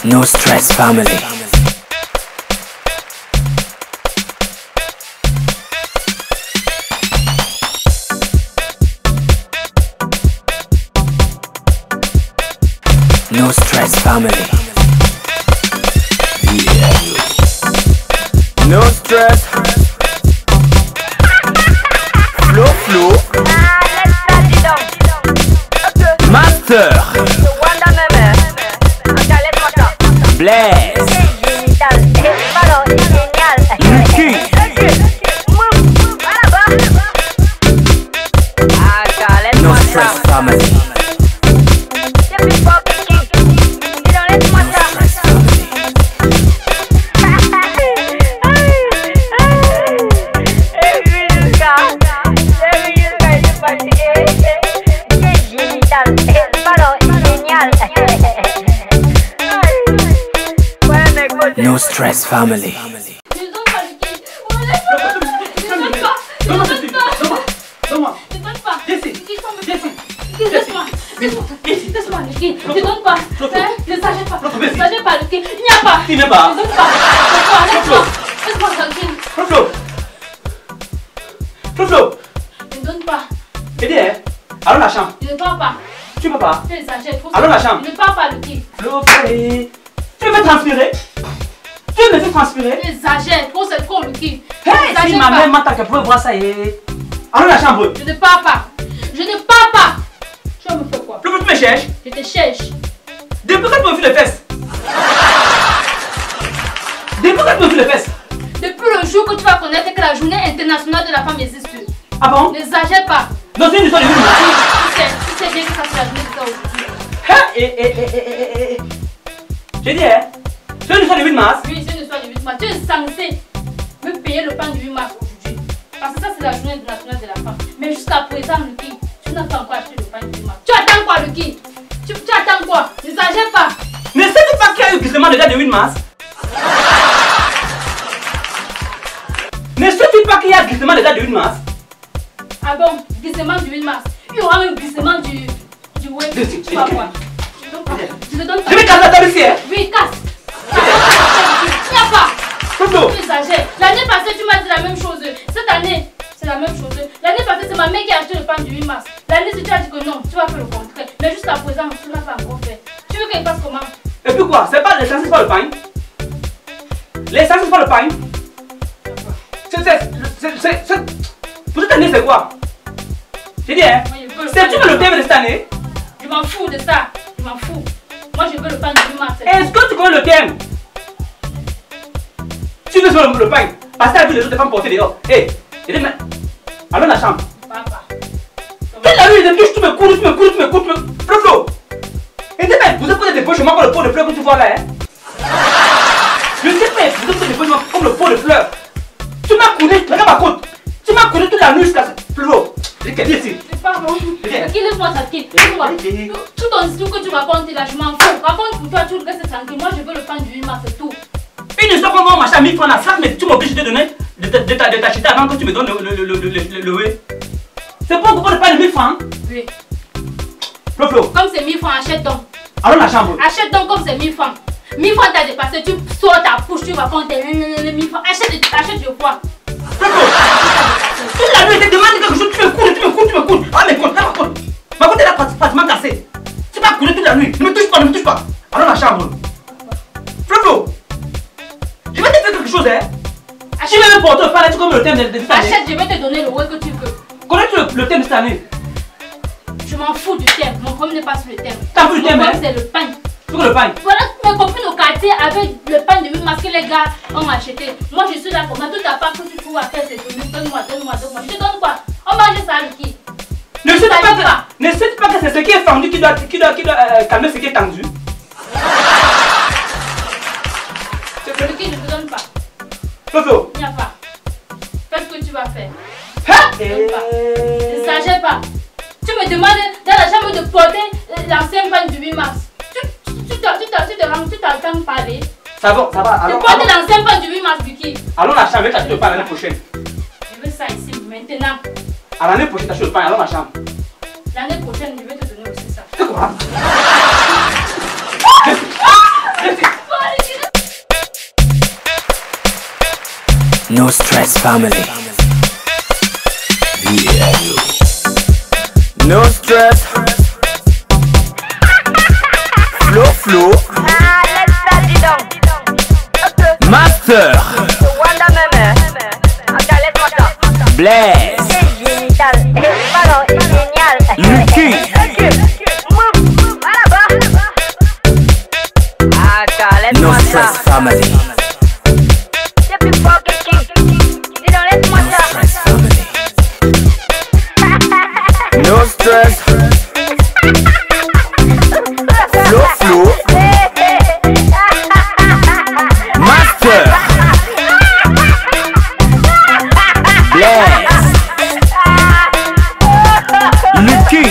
No Stress Family. No Stress Family. Yeah. No stress. Flo. Master. Blaise. Lucky. No Stress Family. No Stress Family. Tu n'es pas. Flo. Ne donne pas. Eddie, allons la chambre. Je ne pars pas. Tu peux pas. Tu exagères trop. Allons la chambre. Je ne pars pas, Lucky. Flo, tu veux transpirer? Tu me fais transpirer? Tu exagères trop, c'est trop, Lucky. Hey, si ma mère m'attaque, elle pouvait voir ça et... Allons la chambre. Je ne pars pas. Je ne pars pas. Tu vas me faire quoi? Flo, tu me cherches? Je te cherche. Depuis quand tu me fais les fesses? Depuis quand tu me fais les fesses? Depuis le jour que tu vas connaître que la journée internationale de la femme existe. Ah bon? N'exagère pas. Non, c'est une histoire de vie. Tu sais bien que ça c'est la journée de ça aujourd'hui. J'ai dit, c'est une histoire de 8 mars. Oui, c'est une histoire du 8 mars. Tu es censé me payer le pain du 8 mars aujourd'hui. Parce que ça c'est la journée internationale de la femme. Mais jusqu'à présent, Lucky, tu n'as pas encore acheté le pain du 8 mars. Tu attends quoi, Lucky? Tu attends quoi? N'exagère pas. Ne sais-tu pas qu'il y a eu glissement de date de 8 mars? Ne sais-tu pas qu'il y a glissement de date de 8 mars? Ah bon, glissement du 8 mars. Il y aura même glissement du web. Tu vas voir. Je te donne pas. Je vais casser la table ici, hein? Oui, casse. Il n'y a pas. Flo. Tu exagères. L'année passée, tu m'as dit la même chose. Cette année, c'est la même chose. L'année passée, c'est ma mère qui a acheté le pain du 8 mars. L'année, tu as dit que non, tu vas faire le contraire. Mais jusqu'à présent, tu n'as pas encore fait. Tu veux qu'elle fasse comment? Et puis quoi? C'est pas l'essentiel, c'est pas le pain. L'essentiel, c'est pas le pain. Pour cette année, c'est quoi? J'ai dit, hein? C'est-tu le thème de cette année? Je m'en fous de ça. Je m'en fous. Moi, je veux le pain du 8 mars. Est-ce que tu connais le thème? Tu veux sur le pain? Parce que tu as vu les autres femmes porter dehors. Hé, allons dans la chambre. Papa. Quelle la nuit, tu me cours. Flo. Et vous êtes posé des poches chez moi comme le pot de fleurs que tu vois là, hein? Je sais pas, vous êtes posé des poches comme le pot de fleurs. Tu m'as couru, regarde ma côte. Tu m'as couru toute la nuit jusqu'à... Flo, j'ai qu'à dire ici. Pardon. Laisse-moi tranquille. Laisse-moi. Tout ton histoire que tu racontes là, je m'en fous. Raconte pour toi, tu restes tranquille. Moi, je veux le pain du 8 mars, c'est tout. Une histoire comme moi, machin, 1000 francs à sac, mais tu m'obliges de te donner, de t'acheter avant que tu me donnes le whey. C'est pas pour le pain de 1000 francs? Oui. Flo. Comme c'est 1000 francs, achète donc. Allons dans la chambre. Achète donc comme c'est 1000 francs. 1000 francs t'as dépassé, tu sors ta bouche, tu racontes 1000 francs. Achète, je vois. Flo. Toute la nuit, je te demande quelque chose, tu me cours. Ah, mais compte, là, ma côte. Ma côte est là pratiquement cassée. Tu m'as couru toute la nuit. Ne me touche pas. Allons dans la chambre. Flo. Je vais te faire quelque chose, hein. Tu veux me porter le pain, tu comme le thème de cette année. Achète, je vais te donner le whey que tu veux. Connais-tu le thème de cette année? Je m'en fous du thème. Mon problème n'est pas sur le thème. T'as vu le thème, hein? C'est le pain. Tu veux le pain? Voilà mes copines au quartier avec le pain de 8 mars que les gars ont acheté. Moi, je suis là pour moi. Tout à part que tu trouves à faire, c'est de donne-moi. Je te donne quoi? On mange ça, Lucky. Ne sais pas que c'est ce qui est fendu qui doit calmer ce qui est tendu. Lucky, je te donne pas. Flo. Il n'y a pas. Fais ce que tu vas faire. Ne s'agit pas. Tu me demandes dans la chambre de porter l'ancien pain du 8 mars. Tu t'entends parler. Ça va. Alors, tu portes l'ancien pain du 8 mars, Lucky. Allons la chambre, t'achètes le pain l'année prochaine. Je veux ça ici, maintenant. À l'année prochaine, t'achètes le pain, allons la chambre. L'année prochaine, je vais te donner aussi ça. C'est quoi? No stress family. Yeah. No stress. Flo. Master. Blaise. Lucky. No stress family. No stress. Flo. Master. Blaise. Lucky.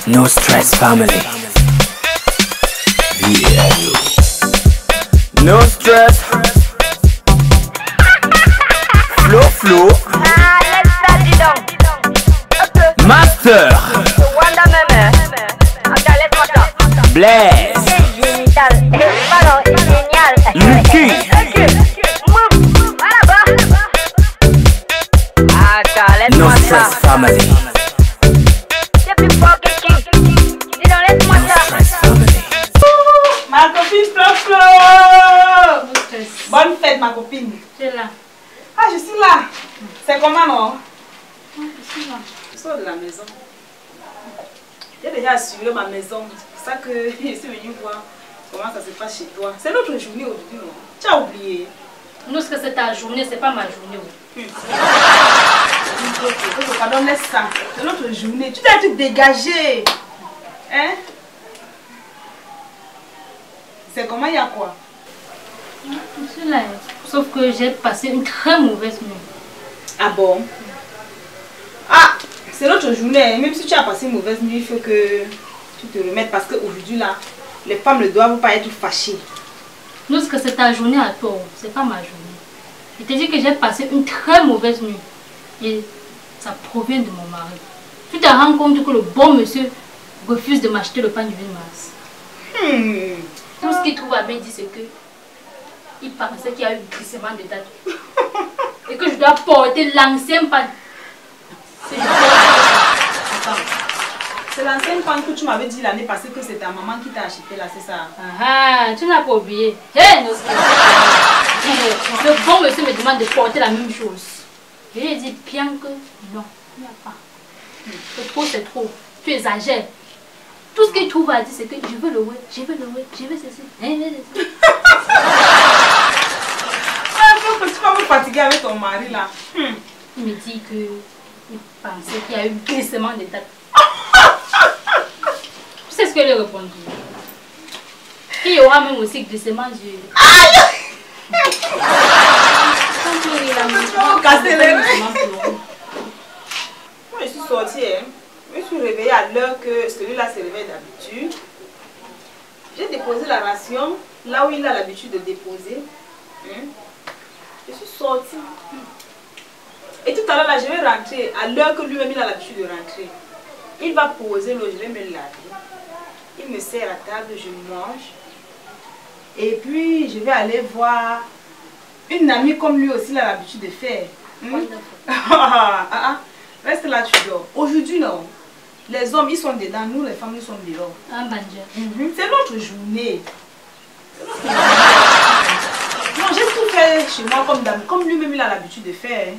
No stress family. Yeah. No stress. Flo. Master. Blaise. Lucky. No stress family. Ma copine Flo. Bonne fête ma copine. Tu es là. Ah, je suis là. C'est comment non? Je suis là. Je sors de la maison. J'ai déjà assuré ma maison. C'est pour ça que je suis venue voir comment ça se passe chez toi. C'est notre journée aujourd'hui, non? Tu as oublié. Nous, ce que c'est ta journée, c'est pas ma journée. Pardon, laisse ça. C'est notre journée. Tu dois te dégager. Hein? C'est comment, il y a quoi? Je suis là. Sauf que j'ai passé une très mauvaise nuit. Ah bon? Ah, c'est notre journée. Même si tu as passé une mauvaise nuit, il faut que tu te remettes parce qu'aujourd'hui, là, les femmes ne doivent pas être fâchées. Nous, ce que c'est ta journée à toi, c'est pas ma journée. Je te dis que j'ai passé une très mauvaise nuit. Et ça provient de mon mari. Tu te rends compte que le bon monsieur refuse de m'acheter le pain du 8 mars. Tout ce qu'il trouve à bien dire, c'est que il pensait qu'il y a eu un glissement de date. Et que je dois porter l'ancien pain. C'est l'ancienne pain que tu m'avais dit l'année passée que c'est ta maman qui t'a acheté là, c'est ça? Ah, tu n'as pas oublié. Hey, le bon monsieur me demande de porter la même chose. Je lui ai dit bien que non, il n'y a pas. C'est trop, c'est trop. Tu exagères. Tout ce qu'il trouve à dire, c'est que je veux le ouais, je veux ceci. Tu vas me fatiguer avec ton mari là. Il me dit qu'il pensait qu'il y a eu glissement de date. Tu sais ce que je lui ai répondu? Il y aura même aussi glissement du... Moi je suis sortie, hein. Je me suis réveillée à l'heure que celui-là se réveille d'habitude. J'ai déposé la ration là où il a l'habitude de déposer. Je suis sortie. Et tout à l'heure là, je vais rentrer à l'heure que lui-même il a l'habitude de rentrer. Il va poser l'eau, je vais me laver. Il me sert à table, je mange. Et puis je vais aller voir une amie comme lui aussi il a l'habitude de faire. Reste là, tu dors. Aujourd'hui non. Les hommes ils sont dedans, nous les femmes nous sommes dehors. C'est notre journée. Non, j'ai tout fait chez moi comme lui-même il a l'habitude de faire.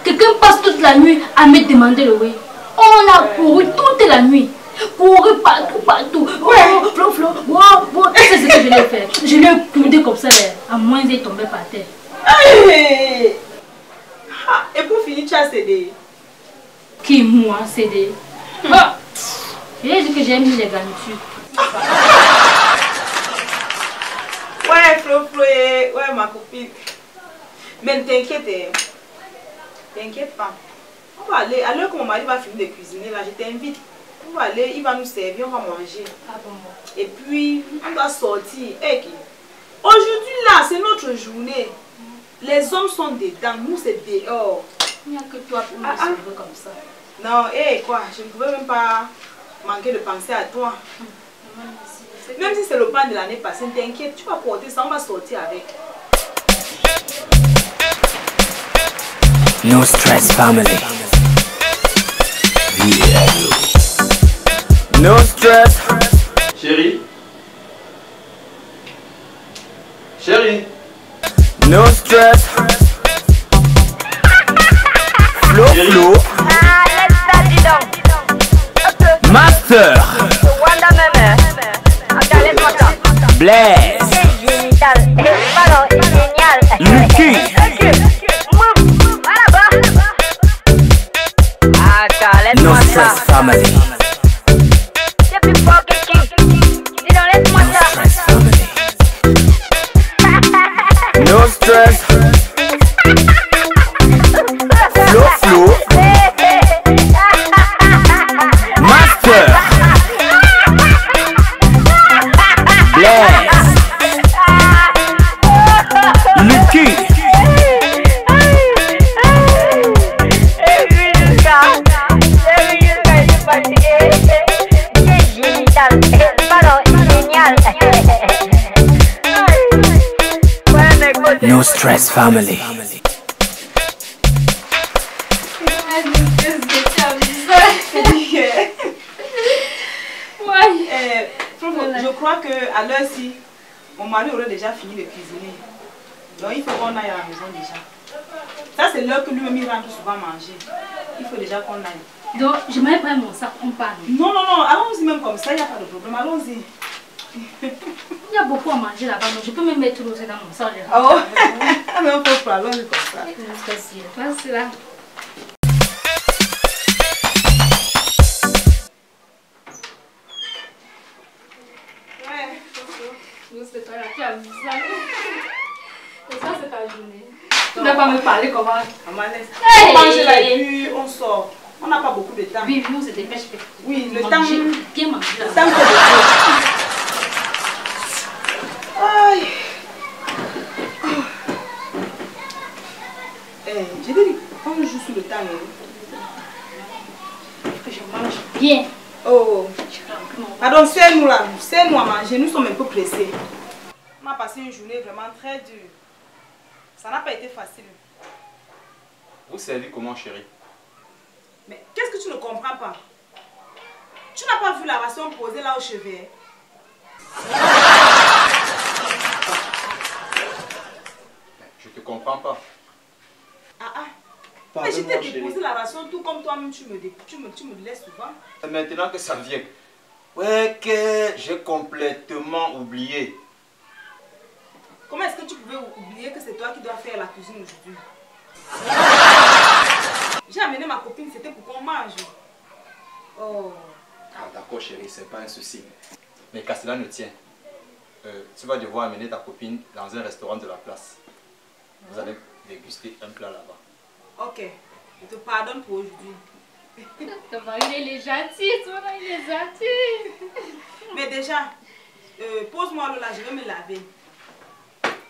Quelqu'un passe toute la nuit à me demander le oui. On a couru toute la nuit. Couru partout. C'est ce que je l'ai fait. Je l'ai coudé comme ça, à moins d'être tombé par terre. Hey! Et pour finir, tu as cédé. Qui, moi, cédé? J'ai dit que j'ai mis les garnitures. Ouais, Flo, ouais, ma copine. Mais ne t'inquiète, t'inquiète pas. On va aller, à l'heure que mon mari va finir de cuisiner, là, je t'invite. On va aller, il va nous servir, on va manger. Et puis, on va sortir. Hey, aujourd'hui, là, c'est notre journée. Les hommes sont dedans, nous, c'est dehors. Il n'y a que toi pour me sauver comme ça. Non, quoi, je ne pouvais même pas manquer de penser à toi. Même si c'est le pain de l'année passée, ne t'inquiète, tu vas porter ça, on va sortir avec. No stress family. Yeah. No stress. Chérie. Chérie. No stress. Flo Flo. Ah, laisse ça, dis donc. Master. Wanda même. Attends, laisse-moi ça. Blaise. C'est génial. Pardon, génial. Lucky. Voilà, bas. Attends, No laisse-moi stress ça. family. C'est plus fort que qui? Dis donc, laisse-moi No ça. stress family. No stress. Flo Flo. Master. Blaise. Lucky. No stress family. Je crois qu'à l'heure-ci, mon mari aurait déjà fini de cuisiner. Donc il faut qu'on aille à la maison déjà. Ça c'est l'heure que lui-même il rentre souvent manger. Il faut déjà qu'on aille. Donc, j'aimerais prendre mon sac, on parle. Non, non, non, allons-y même comme ça, il n'y a pas de problème, allons-y. Il y a beaucoup à manger là-bas, donc je peux même mettre l'eau dans mon sac. Oh, mais on peut pas, allons-y comme ça. Merci là. C'est toi là, tu as vu ça. Et ça, c'est ta journée. Tu n'as pas me parler comment. Maman, laisse. Hey! On mange là et puis on sort. On n'a pas beaucoup de temps. Oui, nous, c'est des pêches. Oui, le temps. Bien manger là. Le temps que aïe. J'ai dit, on joue sur le temps. Que je mange bien. Oh. Pardon, c'est-nous là. C'est-nous à manger. Nous sommes un peu pressés. On a passé une journée vraiment très dure. Ça n'a pas été facile. Vous servez comment, chérie? Mais qu'est-ce que tu ne comprends pas? Tu n'as pas vu la ration posée là au chevet? Je te comprends pas. Mais je t'ai déposé la ration tout comme toi-même tu me laisses souvent. C'est maintenant que ça vient. Ouais, que j'ai complètement oublié. Comment est-ce que tu pouvais oublier que c'est toi qui dois faire la cuisine aujourd'hui? J'ai amené ma copine, c'était pour qu'on mange. Oh. Ah d'accord chérie, c'est pas un souci. Mais qu'à cela ne tient. Tu vas devoir amener ta copine dans un restaurant de la place. Vous allez déguster un plat là-bas. Ok, je te pardonne pour aujourd'hui. Ton mari, il est gentil, ton mari, il est gentil. Mais déjà, pose-moi l'eau là, je vais me laver.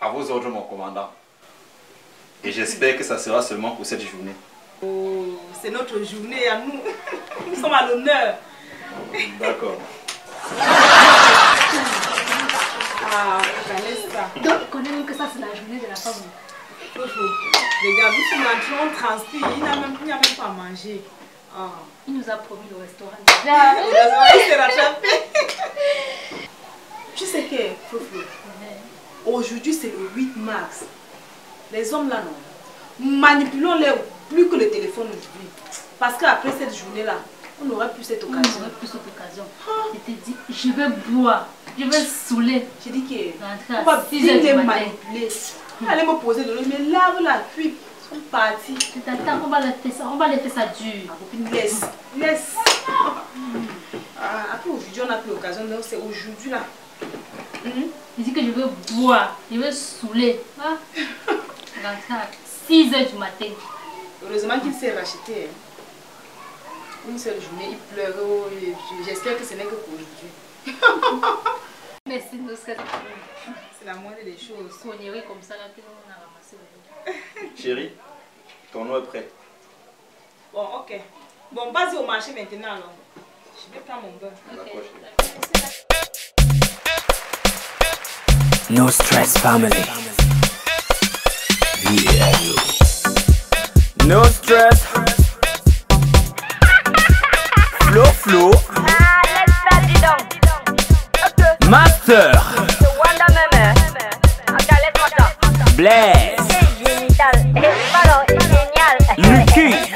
À vos ordres, mon commandant. Et j'espère que ça sera seulement pour cette journée. Oh, c'est notre journée à nous. Nous sommes à l'honneur. D'accord. Ah, laisse ça. Donc, il connaît même que ça, c'est la journée de la femme. Regarde, nous sommes entrés, on transpire, il n'y a même pas à manger. Ah. Il nous a promis le restaurant. Heureusement, il s'est rattrapé. Tu sais que, Fofo, aujourd'hui c'est le 8 mars. Les hommes là, non. Manipulons-les plus que le téléphone aujourd'hui. Parce qu'après cette journée-là, on n'aurait plus cette occasion. On n'aurait plus cette occasion. Je t'ai dit, je vais boire, je vais saouler. J'ai dit qu'on on va bien les manipuler. Allez me poser de l'eau, mais lave la puis ils sont partis. T'attends, on va les faire ça dur. Ma copine, laisse. Après aujourd'hui, on n'a plus l'occasion, donc c'est aujourd'hui là. Je dis que je veux boire, je veux saouler. Ah. Rentrer à 6 h du matin. Heureusement qu'il s'est racheté. Une seule journée, il pleure. Oh, j'espère que ce n'est que pour aujourd'hui. Merci, nous sommes. C'est la moindre des choses. Soigner comme ça, là, on a ramassé le Chérie, ton eau est prêt. Bon, ok. Bon, vas-y au marché maintenant alors. Je vais prendre mon beurre. D'accord, chérie. No stress family. Yeah. No stress. Flo. Ah, let's start it down. Ok. Master. C'est Wanda Meme. Ok, laisse-moi ça. Blaise. C'est génial. Pardon, génial. Lucky.